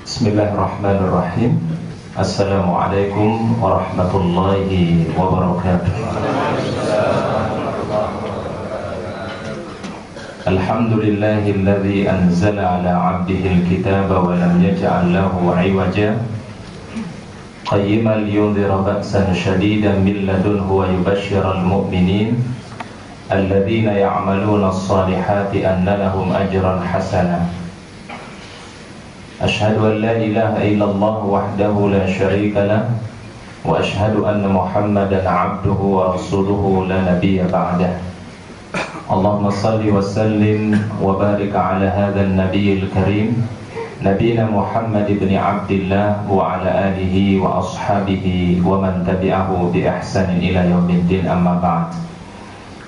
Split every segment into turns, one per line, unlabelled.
Bismillahirrahmanirrahim. Assalamualaikum warahmatullahi wabarakatuh. Alhamdulillahilladzi anzala ala 'abdihi al-kitaba wa lam yaj'al lahu 'iwaja qayyiman liyundhira ba'san shadidan min ladunhu wa yubashshiral mu'minin alladzina ya'maluna as-salihati anna lahum ajran hasana. Asyhadu an la ilaha illallah wahdahu la syarika lah wa asyhadu anna Muhammadan 'abduhu wa rasuluhu la nabiyya ba'dah. Allahumma salli wa sallim wa barik ala hadzal nabiyil karim nabiyina Muhammad ibn Abdillah wa ala alihi wa ashabihi wa man tabi'ahu bi ihsanin ila yaumiddin, amma ba'd.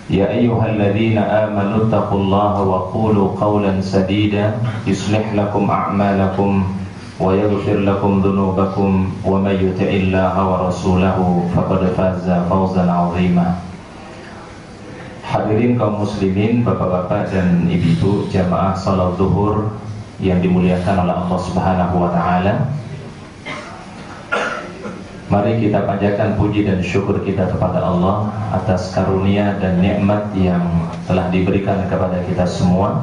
Ya ayyuhalladzina amanu taqullaha wa qulu qawlan sadida yuslih lakum a'malakum wa yaghfir lakum dhunubakum wa may yuti'illaha wa rasulahu faqad faza fawzan 'azima. Hadirin kaum muslimin, bapak-bapak dan ibu-ibu jamaah salat zuhur yang dimuliakan oleh Allah Subhanahu wa taala. Mari kita panjatkan puji dan syukur kita kepada Allah atas karunia dan nikmat yang telah diberikan kepada kita semua.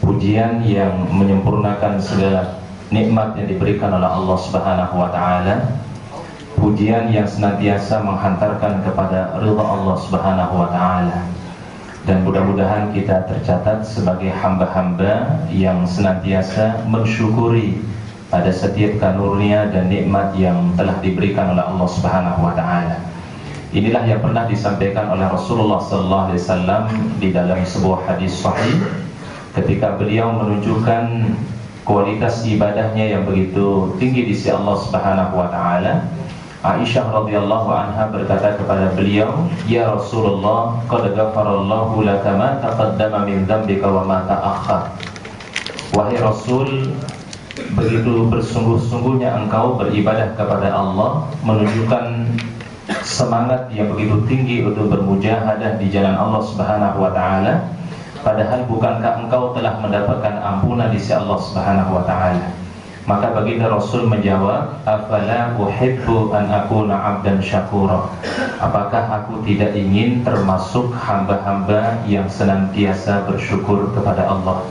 Pujian yang menyempurnakan segala nikmat yang diberikan oleh Allah Subhanahu wa taala. Pujian yang senantiasa menghantarkan kepada ridha Allah Subhanahu wa taala. Dan mudah-mudahan kita tercatat sebagai hamba-hamba yang senantiasa mensyukuri pada setiap karunia dan nikmat yang telah diberikan oleh Allah Subhanahu wa taala. Inilah yang pernah disampaikan oleh Rasulullah sallallahu alaihi wasallam di dalam sebuah hadis sahih ketika beliau menunjukkan kualitas ibadahnya yang begitu tinggi di sisi Allah Subhanahu wa taala. Aisyah radhiyallahu anha berkata kepada beliau, "Ya Rasulullah, qad ghafarallahu laka ma taqaddama min dzambika wa ma ta'akhkhar." Wahai Rasul, begitu bersungguh-sungguhnya engkau beribadah kepada Allah, menunjukkan semangat yang begitu tinggi untuk bermujahadah di jalan Allah Subhanahu wa taala, padahal bukankah engkau telah mendapatkan ampunan di sisi Allah Subhanahu wa taala? Maka baginda Rasul menjawab, "Afala uhibbu an akuna 'abdan syakura." Apakah aku tidak ingin termasuk hamba-hamba yang senantiasa bersyukur kepada Allah?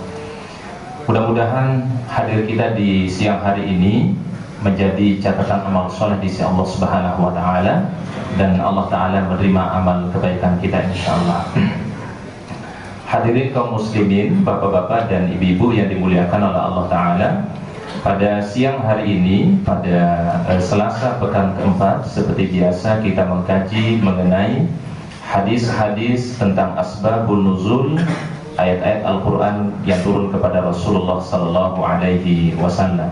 Mudah-mudahan hadir kita di siang hari ini menjadi catatan amal soleh di sisi Allah Subhanahu wa taala, dan Allah taala menerima amal kebaikan kita insyaallah. Hadirin kaum muslimin, bapak-bapak dan ibu-ibu yang dimuliakan oleh Allah taala, pada siang hari ini, pada Selasa pekan keempat, seperti biasa kita mengkaji mengenai hadis-hadis tentang asbabun nuzul, ayat-ayat Al-Quran yang turun kepada Rasulullah sallallahu alaihi wasallam.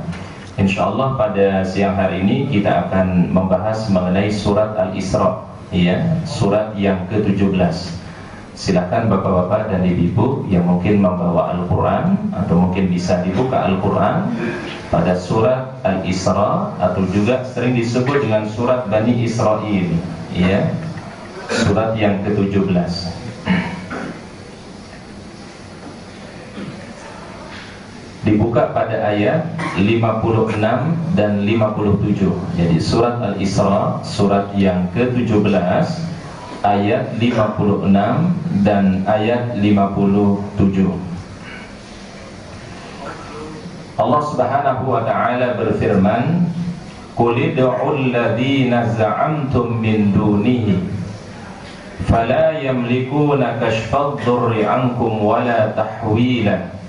Insyaallah pada siang hari ini kita akan membahas mengenai surat Al-Isra, ya, surat yang ke-17. Silakan bapak-bapak dan ibu-ibu yang mungkin membawa Al-Quran atau mungkin bisa dibuka Al-Quran pada surat Al-Isra, atau juga sering disebut dengan surat Bani Israil, ya, surat yang ke-17. Dibuka pada ayat 56 dan 57. Jadi surat Al-Isra, surat yang ke-17, ayat 56 dan ayat 57. Allah Subhanahu wa taala berfirman, "Qul ud'ul ladzina za'amtum min dunihi fala yamlikuna kashfad dhurri 'ankum wala tahwila.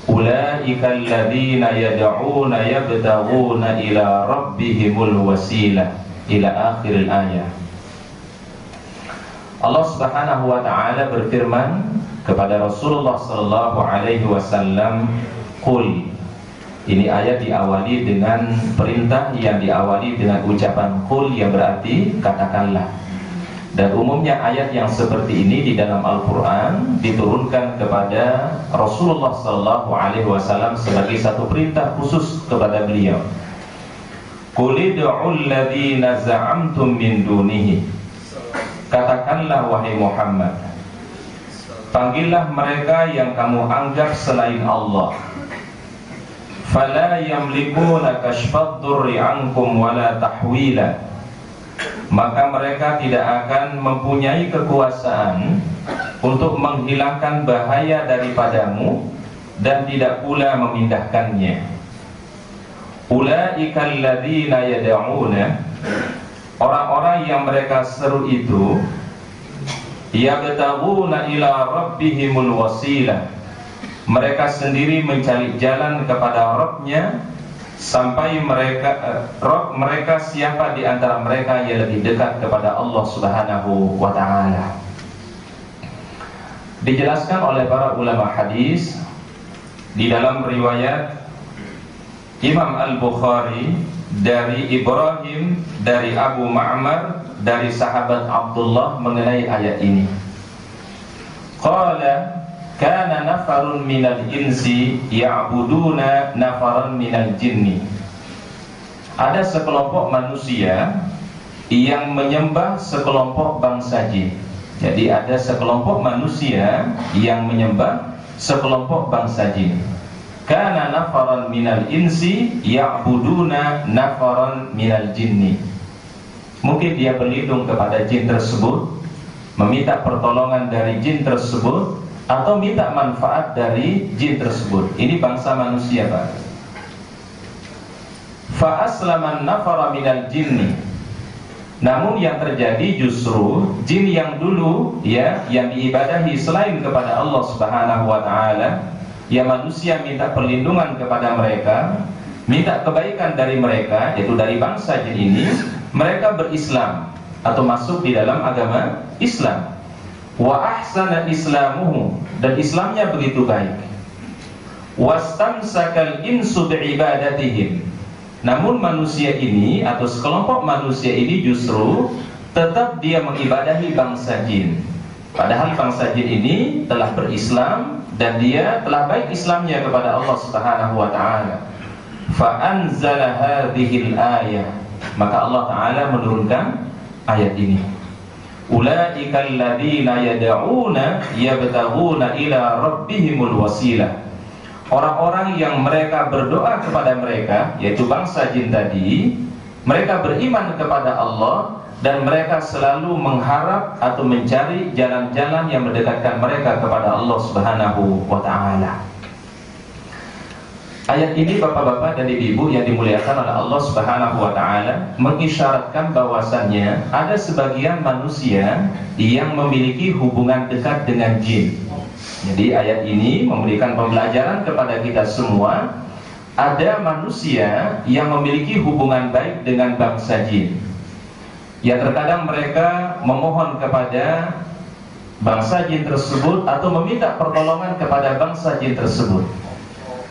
Ulaika alladzina yad'una yabtaghuna ila rabbihimul wasilah." Ila akhir ayat. Allah Subhanahu wa taala berfirman kepada Rasulullah sallallahu alaihi wasallam, "Qul." Ini ayat diawali dengan perintah yang diawali dengan ucapan qul, yang berarti katakanlah. Dan umumnya ayat yang seperti ini di dalam Al-Quran diturunkan kepada Rasulullah sallallahu alaihi wasallam sebagai satu perintah khusus kepada beliau. Qul ud'ul ladzina za'amtum min dunihi. Katakanlah wahai Muhammad, panggillah mereka yang kamu anggap selain Allah. Fala yamlikuna kashfad durri ankum wala tahwila. Maka mereka tidak akan mempunyai kekuasaan untuk menghilangkan bahaya daripadamu dan tidak pula memindahkannya. Ulaika alladzina yad'una, orang-orang yang mereka seru itu, yabtaguna ila rabbihimul wasilah, mereka sendiri mencari jalan kepada Rabb-nya sampai mereka siapa di antara mereka yang lebih dekat kepada Allah Subhanahu wa taala. Dijelaskan oleh para ulama hadis di dalam riwayat Imam Al-Bukhari dari Ibrahim dari Abu Ma'mar dari sahabat Abdullah mengenai ayat ini. Qala kana nafarun minal insi ya'buduna nafaran minal jinni. Ada sekelompok manusia yang menyembah sekelompok bangsa jin. Jadi ada sekelompok manusia yang menyembah sekelompok bangsa jin. Kana nafaran minal insi ya'buduna nafaran minal jinni. Mungkin dia berlindung kepada jin tersebut, meminta pertolongan dari jin tersebut, atau minta manfaat dari jin tersebut. Ini bangsa manusia, Pak. Fa aslaman nafara minal jinni. Namun yang terjadi justru jin yang dulu ya yang diibadahi selain kepada Allah Subhanahu wa taala, ya manusia minta perlindungan kepada mereka, minta kebaikan dari mereka, yaitu dari bangsa jin ini, mereka berislam atau masuk di dalam agama Islam. Wa ahsana islamuhu, dan Islamnya begitu baik. Wastamsakal insu bi'ibadatihim. Namun manusia ini atau sekelompok manusia ini justru tetap dia mengibadahi bangsa jin. Padahal bangsa jin ini telah berislam dan dia telah baik Islamnya kepada Allah Subhanahu wa taala. Fa anzala hadhil ayah. Maka Allah taala menurunkan ayat ini. Ulaika alladzina yad'una yabtaghuna ila rabbihimul wasilah. Orang-orang yang mereka berdoa kepada mereka, yaitu bangsa jin tadi, mereka beriman kepada Allah dan mereka selalu mengharap atau mencari jalan-jalan yang mendekatkan mereka kepada Allah Subhanahu wa taala. Ayat ini bapak-bapak dan ibu-ibu yang dimuliakan oleh Allah Subhanahu wa taala mengisyaratkan bahwasannya ada sebagian manusia yang memiliki hubungan dekat dengan jin. Jadi ayat ini memberikan pembelajaran kepada kita semua, ada manusia yang memiliki hubungan baik dengan bangsa jin. Ya terkadang mereka memohon kepada bangsa jin tersebut atau meminta pertolongan kepada bangsa jin tersebut.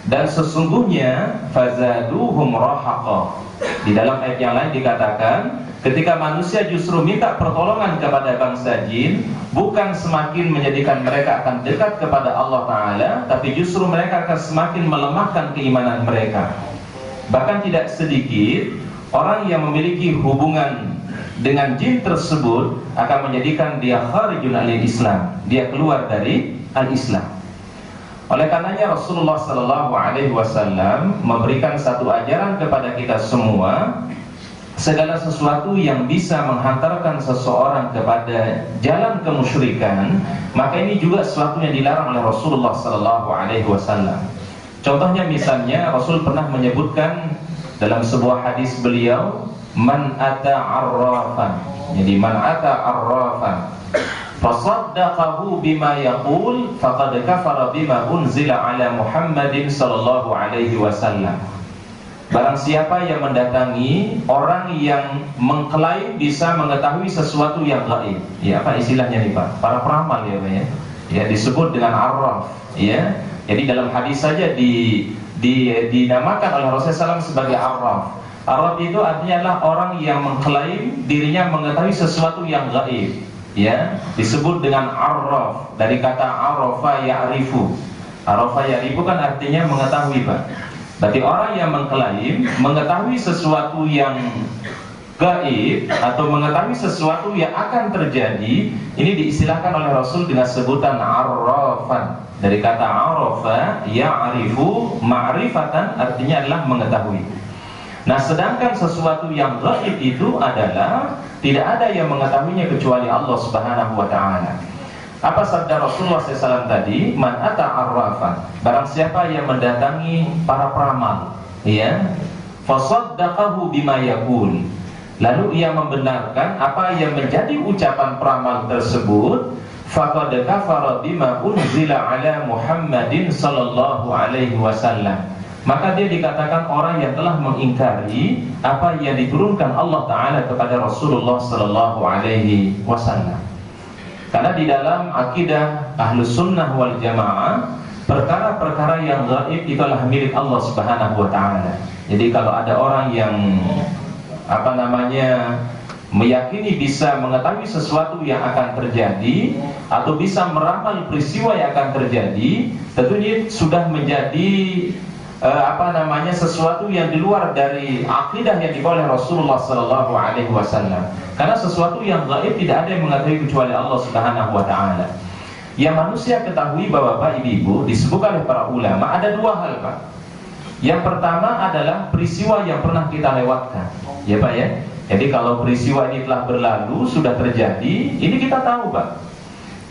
Dan sesungguhnya fazaduhum rahaqa. Di dalam ayat yang lain dikatakan, ketika manusia justru minta pertolongan kepada bangsa jin, bukan semakin menjadikan mereka akan dekat kepada Allah Ta'ala, tapi justru mereka akan semakin melemahkan keimanan mereka. Bahkan tidak sedikit orang yang memiliki hubungan dengan jin tersebut akan menjadikan dia kharijun alil Islam, dia keluar dari al-Islam. Oleh karenanya Rasulullah Sallallahu Alaihi Wasallam memberikan satu ajaran kepada kita semua, segala sesuatu yang bisa menghantarkan seseorang kepada jalan kemusyrikan, maka ini juga sesuatu yang dilarang oleh Rasulullah Sallallahu Alaihi Wasallam. Contohnya misalnya Rasul pernah menyebutkan dalam sebuah hadis beliau, man ata arrafan. Jadi man ata arrafan fasaddaqahu bima yaqul faqad kafara bima unzila ala Muhammadin sallallahu alaihi wasallam. Barang siapa yang mendatangi orang yang mengklaim bisa mengetahui sesuatu yang gaib. Ya, apa istilahnya nih Pak? Para peramal ya Pak ya. Ya, disebut dengan arraf, ya. Jadi dalam hadis saja dinamakan oleh Rasulullah SAW sebagai arraf. Arraf itu artinya adalah orang yang mengklaim dirinya mengetahui sesuatu yang gaib. Ya, disebut dengan arraf dari kata arafa ya'rifu. Arafa ya'rifu kan artinya mengetahui, Pak. Berarti orang yang mengklaim mengetahui sesuatu yang gaib atau mengetahui sesuatu yang akan terjadi, ini diistilahkan oleh Rasul dengan sebutan arrafan. Dari kata arafa, ya'rifu ma'rifatan, artinya adalah mengetahui. Nah, sedangkan sesuatu yang gaib itu adalah tidak ada yang mengetahuinya kecuali Allah Subhanahu wa ta'ala. Apa sabda Rasulullah SAW tadi? Man ata arrafan, barang siapa yang mendatangi para peramal, ya, fasaddaqahu bima yaqul, lalu ia membenarkan apa yang menjadi ucapan peramal tersebut, faqad kafara bima unzila ala Muhammadin sallallahu alaihi wasallam, maka dia dikatakan orang yang telah mengingkari apa yang diturunkan Allah Ta'ala kepada Rasulullah sallallahu alaihi wasallam. Karena di dalam akidah Ahlus Sunnah wal Jamaah, perkara-perkara yang gaib itulah milik Allah Subhanahu wa ta'ala. Jadi kalau ada orang yang meyakini bisa mengetahui sesuatu yang akan terjadi atau bisa meramal peristiwa yang akan terjadi, tentunya sudah menjadi sesuatu yang di luar dari akidah yang dibawa oleh Rasulullah sallallahu alaihi wasallam. Karena sesuatu yang gaib tidak ada yang mengetahui kecuali Allah Subhanahu wa taala. Yang manusia ketahui, Bapak Ibu, disebutkan oleh para ulama ada dua hal, Pak. Yang pertama adalah peristiwa yang pernah kita lewatkan. Ya, Pak, ya. Jadi kalau peristiwa ini telah berlalu, sudah terjadi, ini kita tahu, Pak.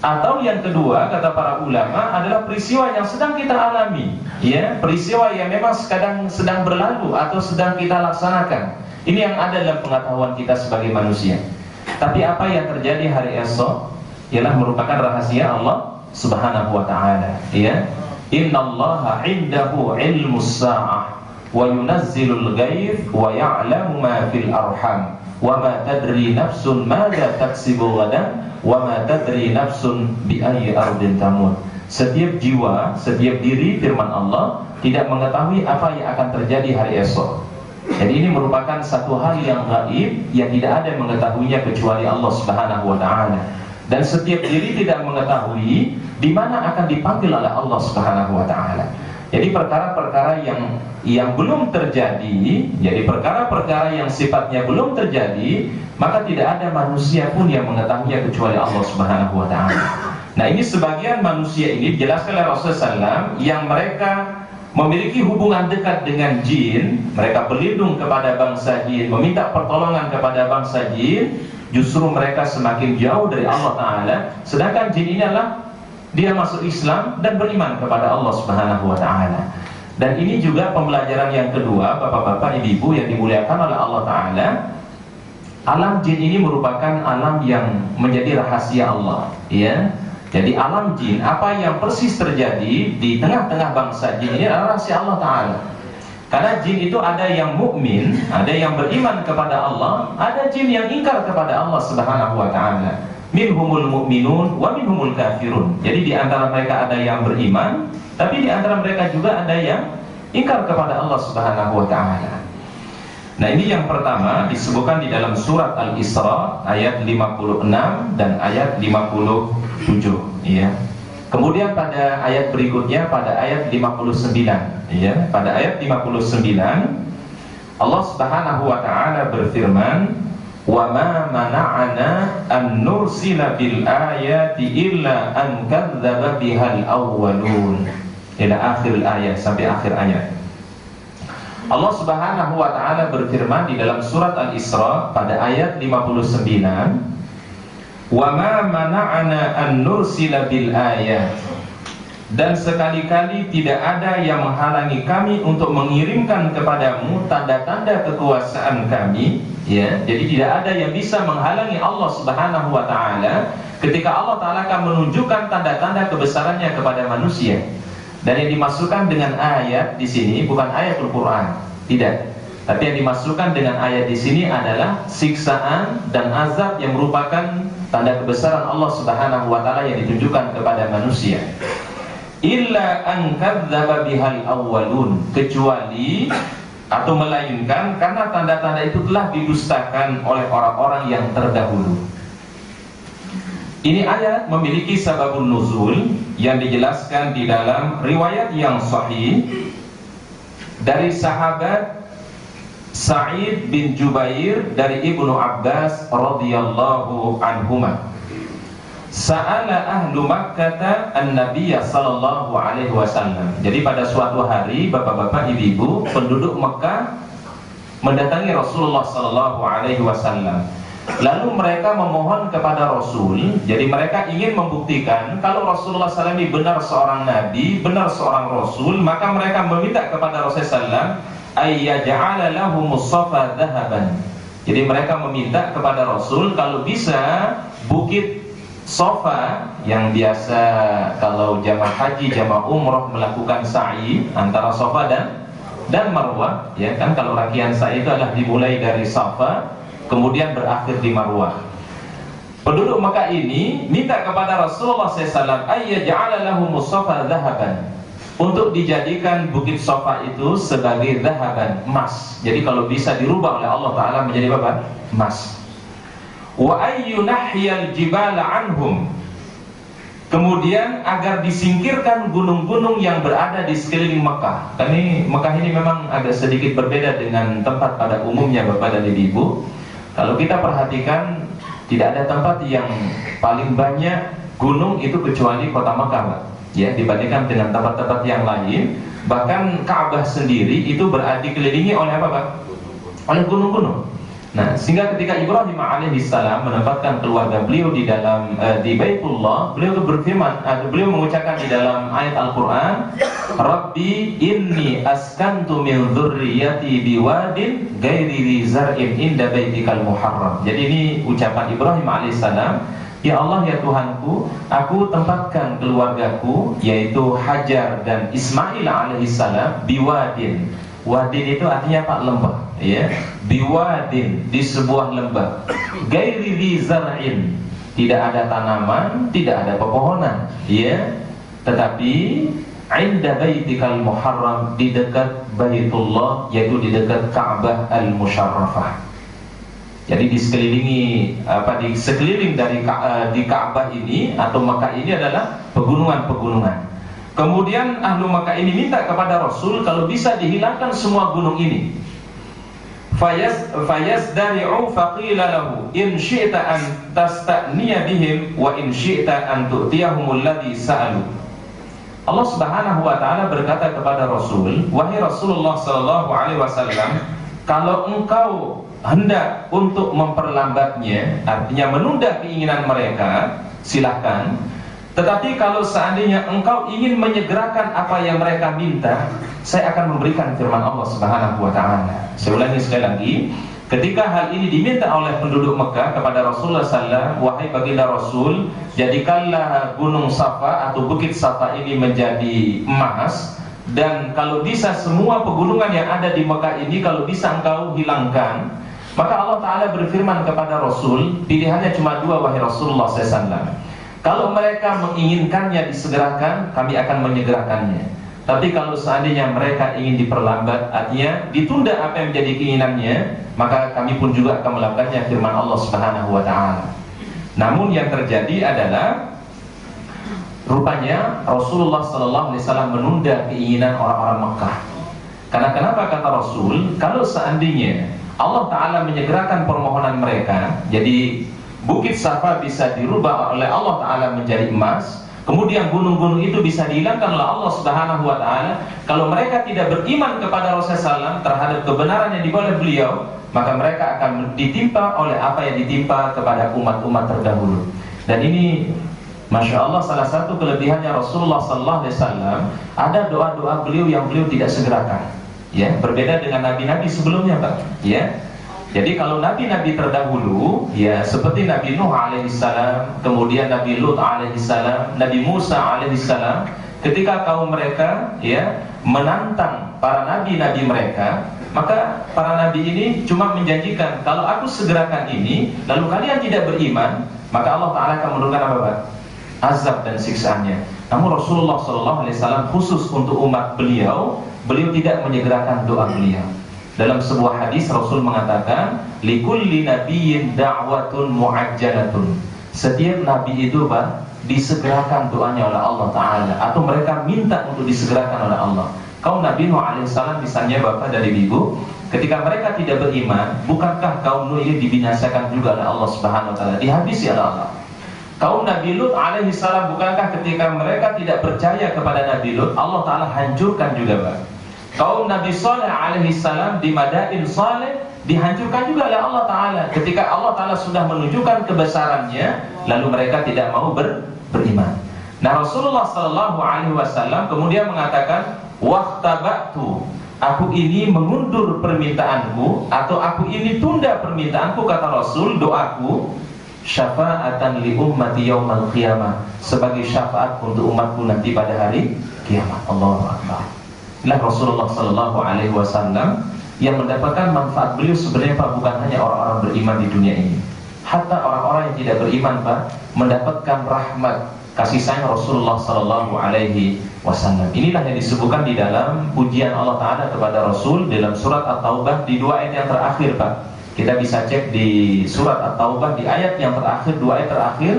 Atau yang kedua, kata para ulama, adalah peristiwa yang sedang kita alami, ya, peristiwa yang memang sedang berlalu atau sedang kita laksanakan. Ini yang ada dalam pengetahuan kita sebagai manusia. Tapi apa yang terjadi hari esok ialah merupakan rahasia Allah Subhanahu wa ta'ala, ya. Innallaha 'indahu 'ilmus sa'ah wa yunazzilul ghaith wa ya'lamu ma fil arham wa ma tadri nafsun madza taksibu ghadan wa ma tadri nafsun bi ayyi ardin tamut. Setiap jiwa, setiap diri, firman Allah, tidak mengetahui apa yang akan terjadi hari esok. Jadi ini merupakan satu hal yang gaib yang tidak ada yang mengetahuinya kecuali Allah Subhanahu wa ta'ala. Dan setiap diri tidak mengetahui di mana akan dipanggil oleh Allah Subhanahu wa ta'ala. Jadi perkara-perkara yang belum terjadi, jadi perkara-perkara yang sifatnya belum terjadi, maka tidak ada manusia pun yang mengetahuinya kecuali Allah Subhanahu wa ta'ala. Nah, ini sebagian manusia ini dijelaskan oleh Rasulullah SAW yang mereka memiliki hubungan dekat dengan jin, mereka berlindung kepada bangsa jin, meminta pertolongan kepada bangsa jin, justru mereka semakin jauh dari Allah Ta'ala. Sedangkan jin ini adalah dia masuk Islam dan beriman kepada Allah Subhanahu wa ta'ala. Dan ini juga pembelajaran yang kedua, Bapak-bapak, Ibu-ibu yang dimuliakan oleh Allah Ta'ala. Alam jin ini merupakan alam yang menjadi rahasia Allah, ya. Jadi alam jin, apa yang persis terjadi di tengah-tengah bangsa jin ini adalah rahasia Allah Ta'ala. Karena jin itu ada yang mukmin, ada yang beriman kepada Allah, ada jin yang ingkar kepada Allah Subhanahu wa ta'ala. Minhumul mu'minun wa minhumul kafirun. Jadi di antara mereka ada yang beriman, tapi di antara mereka juga ada yang ingkar kepada Allah Subhanahu wa ta'ala. Nah, ini yang pertama disebutkan di dalam surat Al-Isra ayat 56 dan ayat 57, ya. Kemudian pada ayat berikutnya, pada ayat 59, ya, pada ayat 59 Allah Subhanahu wa ta'ala berfirman, "Wa ma mana'ana an nursila bil ayati illa an kadzdzaba bihal awwalun." Ila akhir ayat, sampai akhir ayat. Allah Subhanahu wa ta'ala berfirman di dalam surat Al-Isra pada ayat 59, "Wa ma mana'ana an nursila bil ayat." Dan sekali-kali tidak ada yang menghalangi kami untuk mengirimkan kepadamu tanda-tanda kekuasaan kami, ya. Jadi tidak ada yang bisa menghalangi Allah Subhanahu wa ta'ala ketika Allah Ta'ala akan menunjukkan tanda-tanda kebesarannya kepada manusia. Dan yang dimasukkan dengan ayat di sini bukan ayatul Quran, tidak. Tapi yang dimasukkan dengan ayat di sini adalah siksaan dan azab yang merupakan tanda kebesaran Allah Subhanahu wa ta'ala yang ditunjukkan kepada manusia. Illa an kadzdzaba bihal awwalun, kecuali atau melainkan karena tanda-tanda itu telah didustakan oleh orang-orang yang terdahulu. Ini ayat memiliki sababun nuzul yang dijelaskan di dalam riwayat yang sahih dari sahabat Sa'id bin Jubair dari Ibnu Abbas radhiyallahu anhuma. Sa'ala ahlu Makkah an-Nabiy sallallahu alaihi wasallam. Jadi pada suatu hari bapak-bapak, ibu-ibu, penduduk Mekah mendatangi Rasulullah sallallahu alaihi wasallam. Lalu mereka memohon kepada Rasul. Jadi mereka ingin membuktikan kalau Rasulullah SAW ini benar seorang nabi, benar seorang rasul. Maka mereka meminta kepada Rasulullah SAW ayyaj'ala lahumus safa dhahaban. Jadi mereka meminta kepada Rasul kalau bisa bukit Safa yang biasa kalau jamaah haji, jamaah umroh melakukan sa'i antara Safa dan Marwah, ya kan, kalau rangkaian sa'i itu adalah dimulai dari Safa kemudian berakhir di Marwah. Penduduk Mekah ini minta kepada Rasulullah SAW ayyaj'ala lahumus safa dhahaban, untuk dijadikan bukit Safa itu sebagai dhahaban, emas. Jadi kalau bisa dirubah oleh Allah Ta'ala menjadi apa? Emas. Wa ayyunahyal jibala anhum, kemudian agar disingkirkan gunung-gunung yang berada di sekeliling Mekah. Mekah ini memang agak sedikit berbeda dengan tempat pada umumnya Bapak dan Ibu. Kalau kita perhatikan, tidak ada tempat yang paling banyak gunung itu kecuali kota Mekah, ya, dibandingkan dengan tempat-tempat yang lain. Bahkan Ka'bah sendiri itu dikelilingi oleh apa, Pak? Oleh gunung-gunung. Nah, sehingga ketika Ibrahim alaihissalam menempatkan keluarga beliau di Baitullah, beliau berfirman, beliau mengucapkan di dalam ayat Al-Qur'an, Rabbi inni askantu min dzurriyyati biwadin ghairi zar'in inda baitikal muharram. Jadi ini ucapan Ibrahim alaihissalam, ya Allah, ya Tuhanku, aku tempatkan keluargaku yaitu Hajar dan Ismail alaihissalam biwadin. Wadin itu artinya apa? Lembah, ya. Biwadin, di sebuah lembah. Ghairi zar'in, tidak ada tanaman, tidak ada pepohonan, ya. Tetapi inda baitikal muharram, di dekat Baitullah, yaitu di dekat Ka'bah al-Musyarrafah. Jadi di sekeliling dari di Ka'bah ini atau Makkah ini adalah pegunungan-pegunungan. Kemudian ahlu Makkah ini minta kepada Rasul kalau bisa dihilangkan semua gunung ini. Fayazdari'u faqila lahu in syi'ta an tasta'niya bihim wa in syi'ta an tu'tiyahumul ladzi sa'alu. Allah Subhanahu wa taala berkata kepada Rasul, wahai Rasulullah sallallahu alaihi wasallam, kalau engkau hendak untuk memperlambatnya, artinya menunda keinginan mereka, silahkan. Tetapi kalau seandainya engkau ingin menyegerakan apa yang mereka minta, saya akan memberikan firman Allah Subhanahu wa taala. Saya ulangi sekali lagi, ketika hal ini diminta oleh penduduk Mekah kepada Rasulullah SAW, wahai baginda Rasul, jadikanlah gunung Safa atau bukit Safa ini menjadi emas, dan kalau bisa semua pegunungan yang ada di Mekah ini kalau bisa engkau hilangkan. Maka Allah Ta'ala berfirman kepada Rasul, pilihannya cuma dua, wahai Rasulullah SAW. Kalau mereka menginginkannya disegerakan, kami akan menyegerakannya. Tapi kalau seandainya mereka ingin diperlambat, artinya ditunda apa yang menjadi keinginannya, maka kami pun juga akan melakukannya, firman Allah Subhanahu wa taala. Namun yang terjadi adalah rupanya Rasulullah sallallahu alaihi wasallam menunda keinginan orang-orang Mekah. Karena kenapa kata Rasul, kalau seandainya Allah Ta'ala menyegerakan permohonan mereka, jadi bukit Safa bisa dirubah oleh Allah Ta'ala menjadi emas, kemudian gunung-gunung itu bisa dihilangkan oleh Allah Subhanahu wa taala. Kalau mereka tidak beriman kepada Rasulullah SAW terhadap kebenaran yang dibawa oleh beliau, maka mereka akan ditimpa oleh apa yang ditimpa kepada umat-umat terdahulu. Dan ini Masya Allah, salah satu kelebihannya Rasulullah SAW, ada doa-doa beliau yang beliau tidak segerakan, ya, berbeda dengan nabi-nabi sebelumnya, Pak, ya. Jadi kalau nabi-nabi terdahulu, ya, seperti Nabi Nuh alaihissalam, kemudian Nabi Lut alaihissalam, Nabi Musa alaihissalam, ketika kaum mereka, ya, menantang para nabi-nabi mereka, maka para nabi ini cuma menjanjikan, kalau aku segerakan ini, lalu kalian tidak beriman, maka Allah Ta'ala akan menurunkan apa, Pak? Azab dan siksaannya. Namun Rasulullah SAW khusus untuk umat beliau tidak menyegerakan doa beliau. Dalam sebuah hadis Rasul mengatakan, likulli nabiyyin da'watun mu'ajjalatun. Setiap nabi itu, Pak, disegerakan doanya oleh Allah Ta'ala, atau mereka minta untuk disegerakan oleh Allah. Kaum Nabi Nuh alaihissalam misalnya, Bapak dari Ibu, ketika mereka tidak beriman, bukankah kaum Nuh ini dibinasakan juga oleh Allah Subhanahu wa taala, dihabisi oleh Allah? Kaum Nabi Lut alaihi salam, bukankah ketika mereka tidak percaya kepada Nabi Lut, Allah taala hancurkan juga, Pak? Kaum Nabi Saleh alaihi salam di Madain Saleh dihancurkan juga oleh Allah taala ketika Allah taala sudah menunjukkan kebesarannya, lalu mereka tidak mau beriman. Nah, Rasulullah sallallahu alaihi wasallam kemudian mengatakan, "Wahtabatu, aku ini mengundur permintaanku atau aku ini tunda permintaanku," kata Rasul, doaku, "syafa'atan li ummati yaumal qiyamah," sebagai syafaat untuk umatku nanti pada hari kiamat. Allahu akbar. Nah, Rasulullah sallallahu alaihi wasallam yang mendapatkan manfaat beliau sebenarnya, Pak, bukan hanya orang-orang beriman di dunia ini. Hatta orang-orang yang tidak beriman, Pak, mendapatkan rahmat kasih sayang Rasulullah sallallahu alaihi wasallam. Inilah yang disebutkan di dalam pujian Allah taala kepada Rasul dalam surat At-Taubah di 2 ayat yang terakhir, Pak. Kita bisa cek di surat At-Taubah di ayat yang terakhir, 2 ayat terakhir,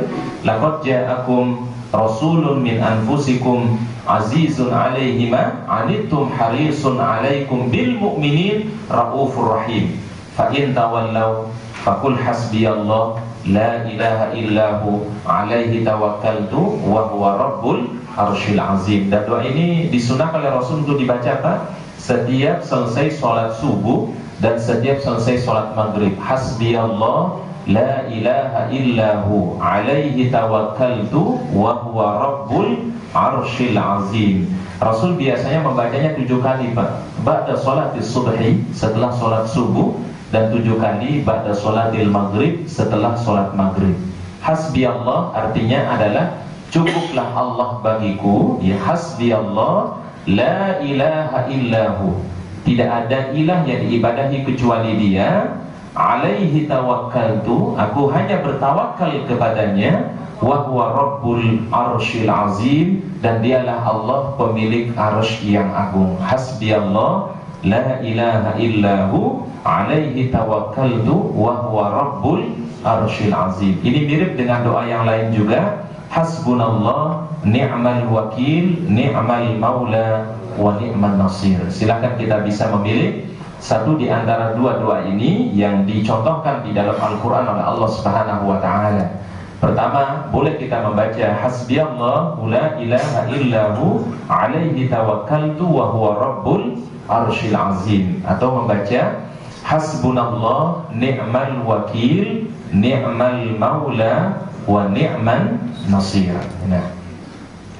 laqad ja'akum rasulun min anfusikum azizun 'alaihi ma 'anittum harisun 'alaikum bil mu'minin raufur rahim. Fa in tawallaw faqul hasbiyallah la ilaha illahu 'alaihi tawakkaltu wa huwa rabbul arsyil azim. Dan doa ini disunahkan oleh Rasul untuk dibaca, Pak, setiap selesai sholat subuh dan setiap selesai sholat maghrib. Hasbiyallah la ilaha illahu 'alaihi tawakkaltu wa huwa rabbul arsyil azim. Rasul biasanya membacanya 7 kali, Pak, ba'da sholatis subhi, setelah sholat subuh, dan 7 kali ba'da sholatil maghrib, setelah sholat maghrib. Hasbiyallah artinya adalah cukuplah Allah bagiku, ya, hasbiyallah la ilaha illahu, tidak ada ilah yang diibadahi kecuali Dia, alaihi tawakkaltu, aku hanya bertawakal kepadanya, wa huwa rabbul arsyil azim, dan Dialah Allah pemilik arsy yang agung. Hasbiyallah la ilaha illahu alaihi tawakkaltu wa huwa rabbul arsyil azim. Ini mirip dengan doa yang lain juga, hasbunallah ni'mal wakil ni'mal maula wa ni'man nasir. Silakan kita bisa memilih satu di antara dua doa ini yang dicontohkan di dalam Al-Quran oleh Allah Subhanahu wa ta'ala. Pertama, boleh kita membaca hasbiyallahu la ilaha illahu alaihi tawakkaltu wa huwa rabbul arsyil azim, atau membaca hasbunallah ni'mal wakil ni'mal maula wa ni'man nasir. Nah,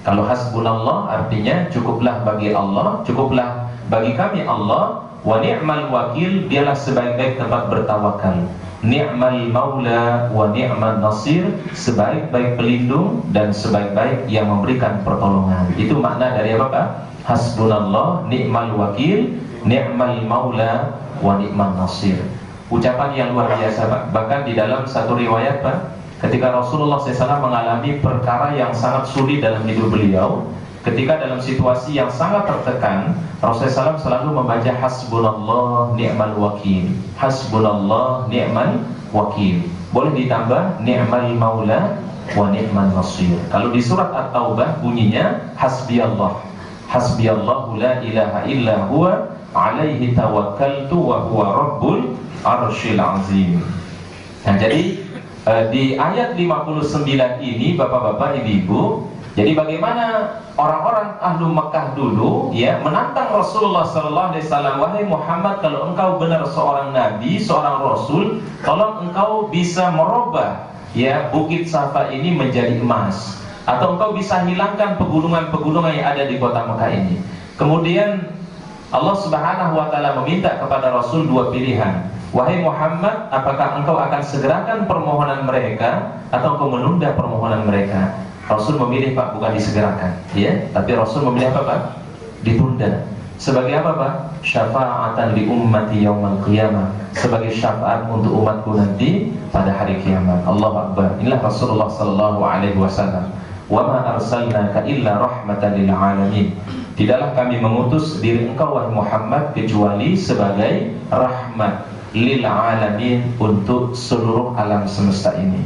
kalau hasbunallah artinya cukuplah bagi Allah, cukuplah bagi kami Allah, wa ni'mal wakil, Dialah sebaik-baik tempat bertawakal, ni'mal maula wa ni'man nasir, sebaik-baik pelindung dan sebaik-baik yang memberikan pertolongan. Itu makna dari apa, Pak? Hasbunallah ni'mal wakil ni'mal maula wa ni'man nasir. Ucapan yang luar biasa, Pak. Bahkan di dalam satu riwayat, Pak, ketika Rasulullah SAW mengalami perkara yang sangat sulit dalam hidup beliau, ketika dalam situasi yang sangat tertekan, Rasulullah SAW selalu membaca hasbunallah ni'mal wakil, hasbunallah ni'mal wakil. Boleh ditambah ni'mal maula wa ni'man nasir. Kalau di surat At-Taubah bunyinya hasbiyallah, hasbiyallahu la ilaha illa huwa alaihi tawakkaltu wa huwa rabbul arsyil azim. Nah, jadi di ayat 59 ini, Bapak-bapak, Ibu-ibu, jadi bagaimana orang-orang ahlu Mekah dulu, ya, menantang Rasulullah sallallahu alaihi wasallam, wahai Muhammad, kalau engkau benar seorang nabi, seorang rasul, tolong engkau bisa merubah, ya, bukit Safa ini menjadi emas, atau engkau bisa hilangkan pegunungan-pegunungan yang ada di kota Mekah ini. Kemudian Allah Subhanahu wa taala meminta kepada Rasul 2 pilihan. Wahai Muhammad, apakah engkau akan segerakan permohonan mereka atau engkau menunda permohonan mereka? Rasul memilih, Pak, bukan disegerakan, ya, tapi Rasul memilih apa, Pak? Ditunda. Sebagai apa, Pak? Syafa'atan li ummati yaumal qiyamah, sebagai syafaat untuk umatku nanti pada hari kiamat. Allahu akbar. Inilah Rasulullah sallallahu alaihi wasallam. Wa ma arsalnaka illa rahmatan lil alamin. Tidaklah kami mengutus diri engkau, wahai Muhammad, kecuali sebagai rahmat lil alamin, untuk seluruh alam semesta ini.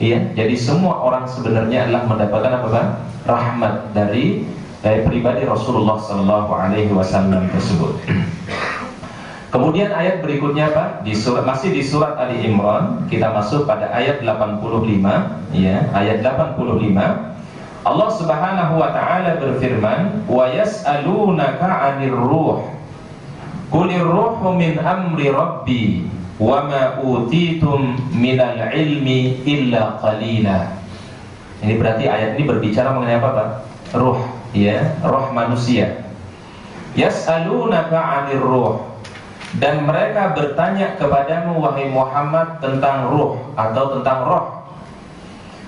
Ya, jadi semua orang sebenarnya adalah mendapatkan apa, Pak? Rahmat dari pribadi Rasulullah sallallahu alaihi wasallam tersebut. Kemudian ayat berikutnya Pak, masih di surat Ali Imran, kita masuk pada ayat 85, ya, ayat 85. Allah Subhanahu wa taala berfirman, "Wa yas'alunaka 'anir ruh. Qulir ruhu min amri rabbi, wa ma utitum minal ilmi illa qalila." Ini berarti ayat ini berbicara mengenai apa, Pak? Ruh, ya, roh manusia. Yas'alunaka 'anir ruh. Dan mereka bertanya kepadamu wahai Muhammad tentang ruh atau tentang roh.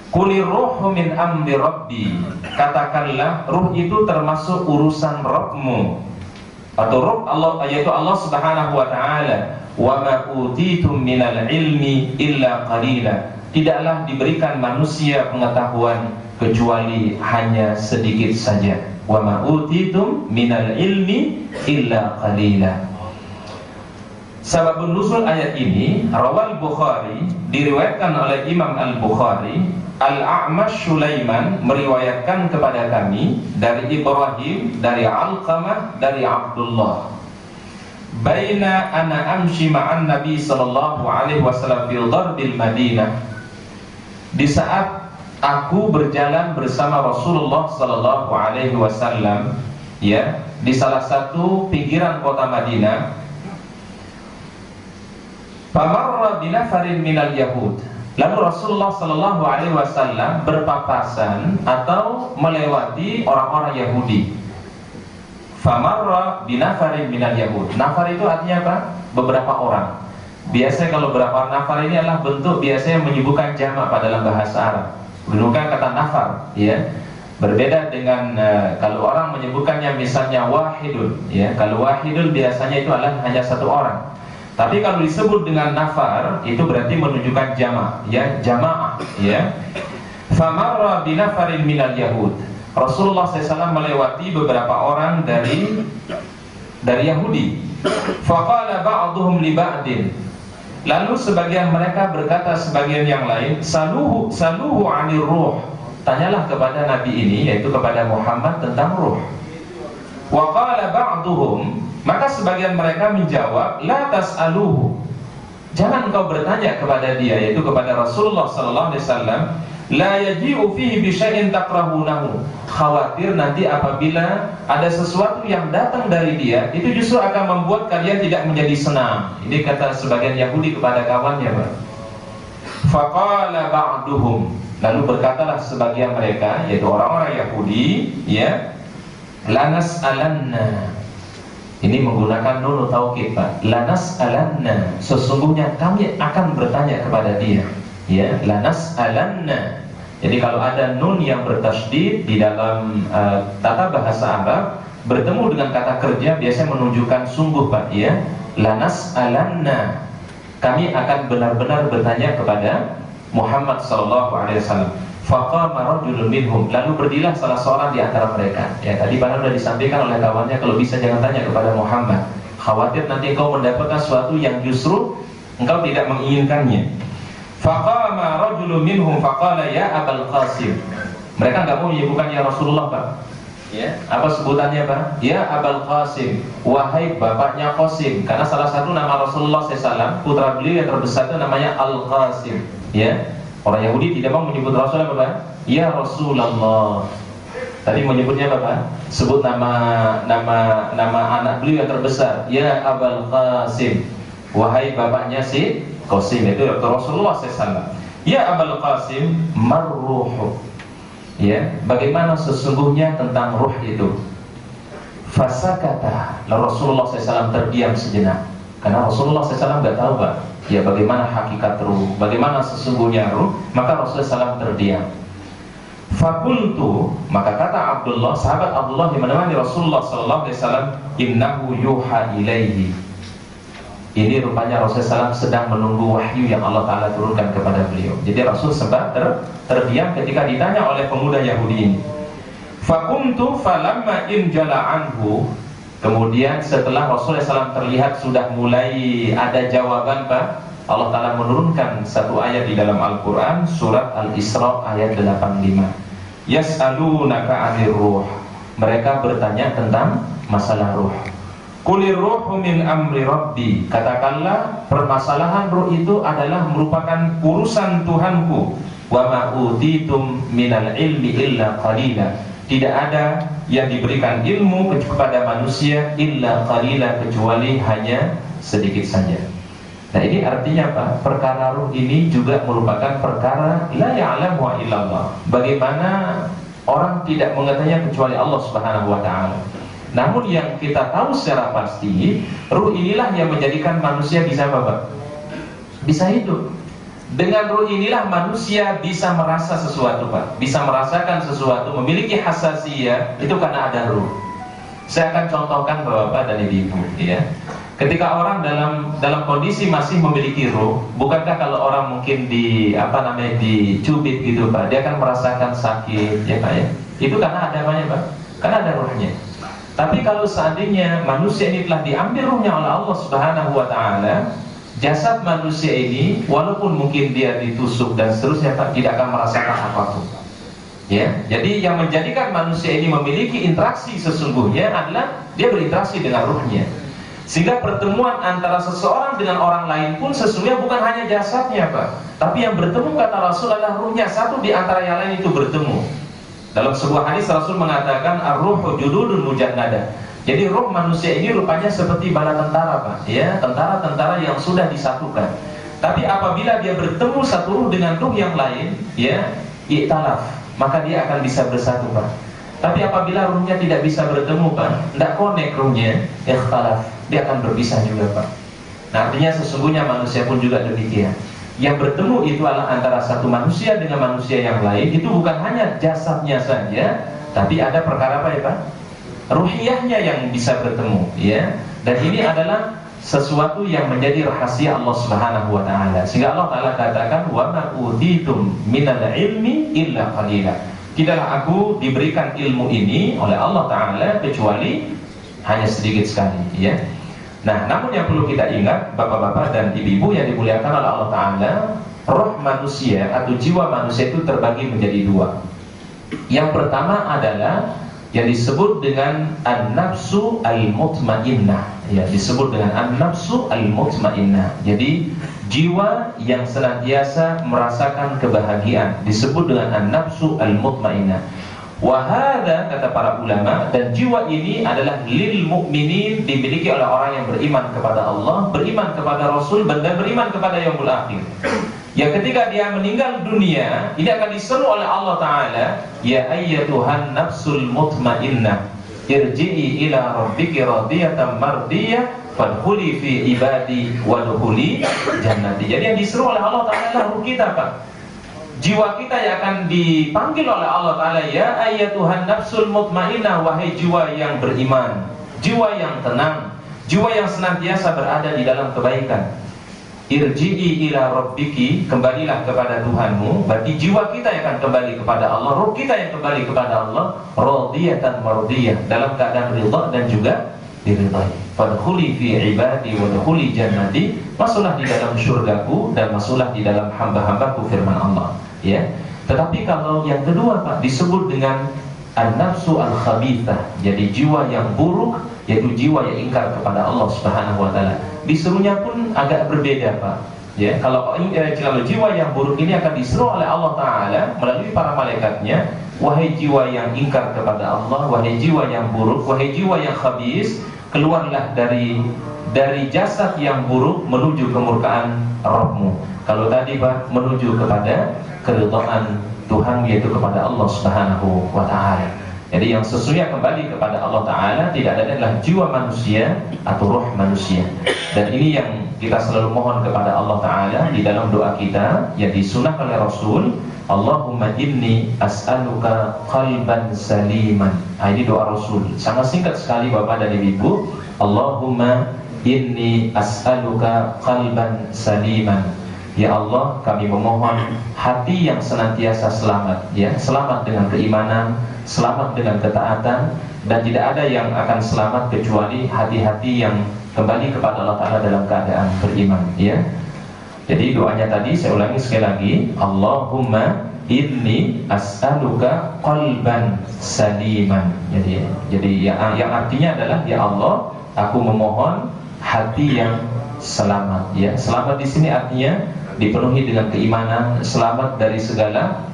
Qulir ruhu min amri rabbi. Katakanlah ruh itu termasuk urusan Rabbmu atau ruh Allah, yaitu Allah Subhanahu wa taala. Wa ma utitum minal ilmi illa qalila. Tidaklah diberikan manusia pengetahuan kecuali hanya sedikit saja. Wa ma utitum minal ilmi illa qalila. Sababun nuzul ayat ini, rawal Bukhari, diriwayatkan oleh Imam Al-Bukhari, Al-A'mash Sulaiman meriwayatkan kepada kami dari Ibrahim, dari Alqamah, dari Abdullah. Baina ana amshi ma'an Nabi sallallahu alaihi wasallam fil gharbil Madinah. Di saat aku berjalan bersama Rasulullah sallallahu alaihi wasallam, ya, di salah satu pinggiran kota Madinah. Famarra binafarin minal Yahud. Lalu Rasulullah sallallahu alaihi wasallam berpapasan atau melewati orang-orang Yahudi. Famarra binafarin minal Yahud. Nafar itu artinya apa? Beberapa orang. Biasanya kalau beberapa nafar ini adalah bentuk biasanya menyebutkan jamak pada dalam bahasa Arab. Gunakan kata nafar, ya. Berbeda dengan kalau orang menyebutkannya misalnya wahidun, ya. Kalau wahidun biasanya itu adalah hanya satu orang. Tapi kalau disebut dengan nafar itu berarti menunjukkan jamak, ya, jamaah, ya. Famarra binafarin minal Yahud. Rasulullah SAW melewati beberapa orang dari Yahudi. Faqala ba'duhum li ba'din. Lalu sebagian mereka berkata sebagian yang lain, saluhu 'anir ruh. Tanyalah kepada Nabi ini, yaitu kepada Muhammad, tentang ruh. Wa qala ba'duhum, maka sebagian mereka menjawab, la tas'aluhu. Jangan engkau bertanya kepada dia, yaitu kepada Rasulullah sallallahu alaihi wasallam, la yaji'u fihi bi syai'in takrahunahu. Khawatir nanti apabila ada sesuatu yang datang dari dia, itu justru akan membuat kalian tidak menjadi senang. Ini kata sebagian Yahudi kepada kawannya, Pak. Faqala ba'duhum. Lalu berkatalah sebagian mereka, yaitu orang-orang Yahudi, ya, lanas alanna. Ini menggunakan nun taukid, Pak. Lanas alanna. Sesungguhnya kami akan bertanya kepada dia. Ya, lanas alanna. Jadi kalau ada nun yang bertasydid di dalam tata bahasa Arab bertemu dengan kata kerja biasanya menunjukkan sungguh, Pak, ya. Lanas alanna. Kami akan benar-benar bertanya kepada Muhammad sallallahu alaihi wasallam. Faqama rajulun minhum. Lalu berdirilah salah seorang di antara mereka. Ya, tadi padahal sudah disampaikan oleh kawannya kalau bisa jangan tanya kepada Muhammad. Khawatir nanti engkau mendapatkan sesuatu yang justru engkau tidak menginginkannya. Faqama rajulun minhum faqala ya Abul Qasim. Mereka enggak mau menyebutkan ya Rasulullah, Pak. Ya, apa sebutannya, Pak? Ya Abul Qasim, wahai bapaknya Qasim. Karena salah satu nama Rasulullah SAW, putra beliau yang terbesar itu namanya Al-Qasim. Ya. Orang Yahudi tidak mau menyebut Rasulullah, Bapak. Ya Rasulullah. Tadi menyebutnya Bapak. Sebut nama anak beliau yang terbesar. Ya Abul Qasim. Wahai bapaknya si Qasim, itu Rasulullah SAW. Ya Abul Qasim, marruhu. Ya, bagaimana sesungguhnya tentang ruh itu? Fasakata. Lalu Rasulullah SAW terdiam sejenak. Karena Rasulullah SAW nggak tahu, Pak, ya, bagaimana hakikat ruh, bagaimana sesungguhnya ruh. Maka Rasulullah SAW terdiam. Fakultu, maka kata Abdullah, sahabat Abdullah yang menemani Rasulullah SAW, innahu yuha ilaihi. Ini rupanya Rasulullah SAW sedang menunggu wahyu yang Allah Ta'ala turunkan kepada beliau. Jadi Rasul sempat terdiam ketika ditanya oleh pemuda Yahudi ini. Fakumtu falamma injala anhu. Kemudian setelah Rasulullah SAW terlihat sudah mulai ada jawaban, Pak, Allah Ta'ala menurunkan satu ayat di dalam Al-Quran, surat Al-Isra ayat 85. Yas'alunaka 'anir ruh. Mereka bertanya tentang masalah ruh. Qulir ruhu min amri rabbi. Katakanlah permasalahan ruh itu adalah merupakan urusan Tuhanku. Wa ma utitum minal ilmi illa qalila. Tidak ada yang diberikan ilmu kepada manusia illa qalila, kecuali hanya sedikit saja. Nah, ini artinya apa? Perkara ruh ini juga merupakan perkara la ya'lamu illallah. Bagaimana orang tidak mengetahuinya kecuali Allah Subhanahu wa taala. Namun yang kita tahu secara pasti, ruh inilah yang menjadikan manusia bisa apa? Bisa hidup. Dengan ruh inilah manusia bisa merasa sesuatu, Pak. Bisa merasakan sesuatu, memiliki hasasiyah, itu karena ada ruh. Saya akan contohkan Bapak dan Ibu, ya. Ketika orang dalam kondisi masih memiliki ruh, bukankah kalau orang mungkin dicubit gitu, Pak, dia akan merasakan sakit, ya Pak ya. Itu karena ada apa ya, Pak? Karena ada ruhnya. Tapi kalau seandainya manusia ini telah diambil ruhnya oleh Allah Subhanahu wa taala, jasad manusia ini walaupun mungkin dia ditusuk dan seterusnya, Pak, tidak akan merasakan apapun. Ya, jadi yang menjadikan manusia ini memiliki interaksi sesungguhnya adalah dia berinteraksi dengan ruhnya. Sehingga pertemuan antara seseorang dengan orang lain pun sesungguhnya bukan hanya jasadnya, Pak, tapi yang bertemu, kata Rasul, adalah ruhnya. Satu di antara yang lain itu bertemu. Dalam sebuah hadis Rasul mengatakan ar-ruhu juludun mujannada. Jadi ruh manusia ini rupanya seperti bala tentara, Pak, ya, tentara-tentara yang sudah disatukan. Tapi apabila dia bertemu satu ruh dengan ruh yang lain, ya, i'talaf, maka dia akan bisa bersatu, Pak. Tapi apabila ruhnya tidak bisa bertemu, Pak, tidak connect ruhnya, ikhtalaf, dia akan berpisah juga, Pak. Nah, artinya sesungguhnya manusia pun juga demikian. Yang bertemu itu adalah antara satu manusia dengan manusia yang lain. Itu bukan hanya jasadnya saja, tapi ada perkara apa ya, Pak? Ruhiyahnya yang bisa bertemu, ya. Dan ini adalah sesuatu yang menjadi rahasia Allah Subhanahu wa taala. Sehingga Allah taala katakan, "Wa ma utitum minal ilmi illa qalila." Tidaklah aku diberikan ilmu ini oleh Allah taala kecuali hanya sedikit sekali, ya. Nah, namun yang perlu kita ingat, bapak-bapak dan ibu-ibu yang dimuliakan oleh Allah Ta'ala, roh manusia atau jiwa manusia itu terbagi menjadi dua. Yang pertama adalah yang disebut dengan an-nafsu al-mutmainnah, ya, disebut dengan an-nafsu al-mutmainnah. Jadi jiwa yang senantiasa merasakan kebahagiaan disebut dengan an-nafsu al-mutmainnah. Wahada, kata para ulama, dan jiwa ini adalah lil mu'minin, dimiliki oleh orang yang beriman kepada Allah, beriman kepada Rasul, dan beriman kepada yaumul akhir. Yang ketika dia meninggal dunia, ini akan diseru oleh Allah Ta'ala, ya ayyatuhan nafsul mutmainnah, irji'i ila rabbiki radiyatan mardiyah, fadkhuli fi ibadi wadkhuli jannati. Jadi yang diseru oleh Allah Ta'ala ruh kita, Pak. Jiwa kita yang akan dipanggil oleh Allah Ta'ala, ya ayyatuhan nafsul mutmainnah, wahai jiwa yang beriman, jiwa yang tenang, jiwa yang senantiasa berada di dalam kebaikan. Irji'i ila rabbiki, kembalilah kepada Tuhanmu. Berarti jiwa kita yang akan kembali kepada Allah, ruh kita yang kembali kepada Allah, radiyatan mardiyah, dalam keadaan ridha dan juga diridhai. Fadkhuli fi ibadi wadkhuli jannati, masuklah di dalam syurgaku dan masuklah di dalam hamba-hambaku, firman Allah, ya. Tetapi kalau yang kedua, Pak, disebut dengan an-nafsu al-khabithah, jadi jiwa yang buruk, yaitu jiwa yang ingkar kepada Allah Subhanahu wa taala. Disuruhnya pun agak berbeda, Pak, ya. Kalau jiwa yang buruk ini akan disuruh oleh Allah Ta'ala melalui para malaikatnya, wahai jiwa yang ingkar kepada Allah, wahai jiwa yang buruk, wahai jiwa yang khabis, keluarlah dari jasad yang buruk menuju kemurkaan Rabbmu. Kalau tadi, Pak, menuju kepada keridhaan Tuhan, yaitu kepada Allah Subhanahu wa taala. Jadi yang sesungguhnya kembali kepada Allah Ta'ala tidak ada adalah jiwa manusia atau roh manusia. Dan ini yang kita selalu mohon kepada Allah Ta'ala di dalam doa kita yang disunahkan oleh Rasul, Allahumma inni as'aluka qalban saliman. Ini doa Rasul, sangat singkat sekali, Bapak dan Ibu. Allahumma inni as'aluka qalban saliman. Ya Allah, kami memohon hati yang senantiasa selamat, ya, selamat dengan keimanan, selamat dengan ketaatan, dan tidak ada yang akan selamat kecuali hati-hati yang kembali kepada Allah Ta'ala dalam keadaan beriman, ya. Jadi doanya tadi saya ulangi sekali lagi, Allahumma inni as'aluka qalban saliman. Jadi yang artinya adalah, ya Allah, Aku memohon hati yang selamat. Ya, selamat di sini artinya dipenuhi dengan keimanan, selamat dari segala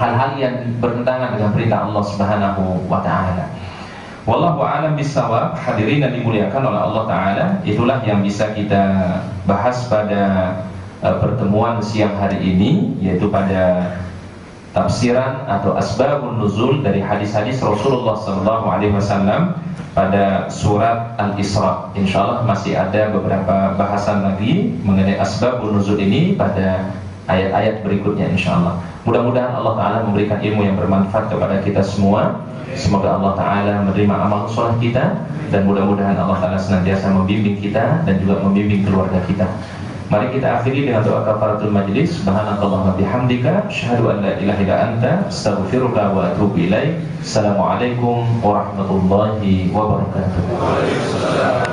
hal-hal yang bertentangan dengan perintah Allah Subhanahu wa taala. Wallahu a'lam bissawab. Hadirin yang dimuliakan oleh Allah taala, itulah yang bisa kita bahas pada pertemuan siang hari ini, yaitu pada tafsiran atau asbabun nuzul dari hadis-hadis Rasulullah SAW pada surat Al-Isra. Insyaallah masih ada beberapa bahasan lagi mengenai asbabun nuzul ini pada ayat-ayat berikutnya insyaallah. Mudah-mudahan Allah Ta'ala memberikan ilmu yang bermanfaat kepada kita semua. Semoga Allah Ta'ala menerima amal soleh kita, dan mudah-mudahan Allah Ta'ala senantiasa membimbing kita dan juga membimbing keluarga kita. Mari kita akhiri dengan doa kafaratul majlis. Subhanakallahumma bihamdika asyhadu an la ilaha illa anta astaghfiruka wa atubu ilaik. Assalamualaikum warahmatullahi wabarakatuh.